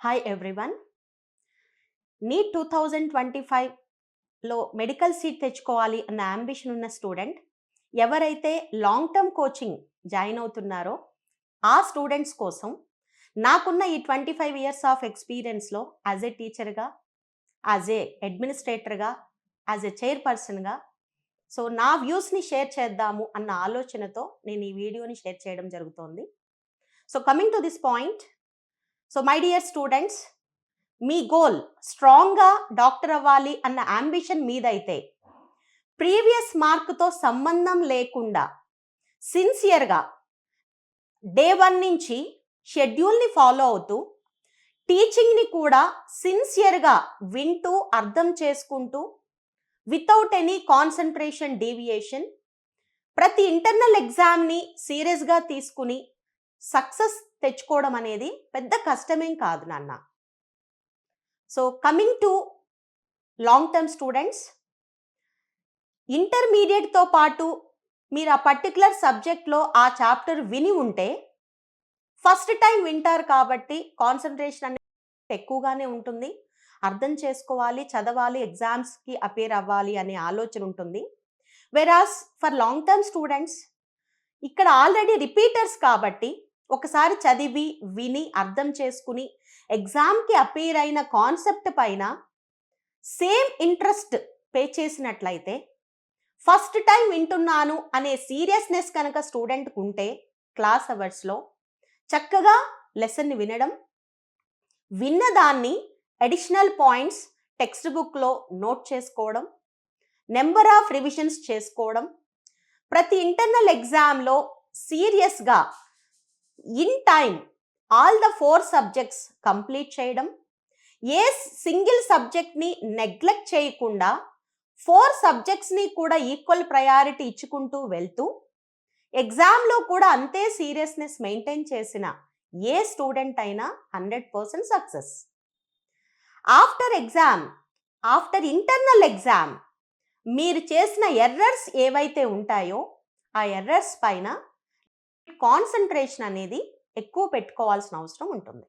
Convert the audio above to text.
Hi everyone. NEET 2025లో medical seat తెచ్చుకోవాలి అన్న అంబిషన్ ఉన్న స్టూడెంట్ ఎవరైతే లాంగ్ టర్మ్ కోచింగ్ జాయిన్ అవుతున్నారో ఆ స్టూడెంట్స్ కోసం నాకున్న ఈ 25 ఇయర్స్ ఆఫ్ ఎక్స్పీరియన్స్లో యాజ్ ఏ టీచర్గా, యాజ్ ఏ అడ్మినిస్ట్రేటర్గా, యాజ్ ఏ చైర్పర్సన్గా సో నా వ్యూస్ని షేర్ చేద్దాము అన్న ఆలోచనతో నేను ఈ వీడియోని షేర్ చేయడం జరుగుతోంది. So coming to this point, so my dear students, me goal స్ట్రాంగ్గా డాక్టర్ అవ్వాలి అన్న అంబిషన్ మీదైతే ప్రీవియస్ మార్క్తో సంబంధం లేకుండా సిన్సియర్గా డే 1 నుంచి షెడ్యూల్ని ఫాలో అవుతూ టీచింగ్ని కూడా సిన్సియర్గా వింటూ అర్థం చేసుకుంటూ వితౌట్ ఎనీ కాన్సన్ట్రేషన్ డీవియేషన్ ప్రతి ఇంటర్నల్ ఎగ్జామ్ని సీరియస్గా తీసుకుని సక్సెస్ తెచ్చుకోవడం అనేది పెద్ద కష్టమేం కాదు నాన్న. So coming to long term students, ఇంటర్మీడియట్తో పాటు మీరు ఆ పర్టికులర్ సబ్జెక్ట్లో ఆ చాప్టర్ విని ఉంటే ఫస్ట్ టైం వింటారు కాబట్టి కాన్సన్ట్రేషన్ అనేది ఎక్కువగానే ఉంటుంది. అర్థం చేసుకోవాలి, చదవాలి, ఎగ్జామ్స్కి అపేర్ అవ్వాలి అనే ఆలోచన ఉంటుంది. వెరాస్ ఫర్ లాంగ్ టర్మ్ స్టూడెంట్స్ ఇక్కడ ఆల్రెడీ రిపీటర్స్ కాబట్టి ఒకసారి చదివి విని అర్థం చేసుకుని ఎగ్జామ్కి అపేర్ అయిన కాన్సెప్ట్ పైన సేమ్ ఇంట్రెస్ట్ పే చేసినట్లయితే ఫస్ట్ టైం వింటున్నాను అనే సీరియస్నెస్ కనుక స్టూడెంట్కి ఉంటే క్లాస్ అవర్స్లో చక్కగా లెసన్ని వినడం, విన్నదాన్ని అడిషనల్ పాయింట్స్ టెక్స్ట్ బుక్లో నోట్ చేసుకోవడం, నెంబర్ ఆఫ్ రివిజన్స్ చేసుకోవడం, ప్రతి ఇంటర్నల్ ఎగ్జామ్లో సీరియస్గా in time all the 4 subjects complete చేయడం, ఏ సింగిల్ సబ్జెక్ట్ని నెగ్లెక్ట్ చేయకుండా 4 సబ్జెక్ట్స్ని కూడా ఈక్వల్ ప్రయారిటీ ఇచ్చుకుంటూ వెళ్తూ ఎగ్జామ్లో కూడా అంతే సీరియస్నెస్ మెయింటైన్ చేసిన ఏ స్టూడెంట్ అయినా 100% success. After exam, after internal exam మీరు చేసిన ఎర్రర్స్ ఏవైతే ఉంటాయో ఆ ఎర్రర్స్ పైన కాన్సన్ట్రేషన్ అనేది ఎక్కువ పెట్టుకోవాల్సిన అవసరం ఉంటుంది.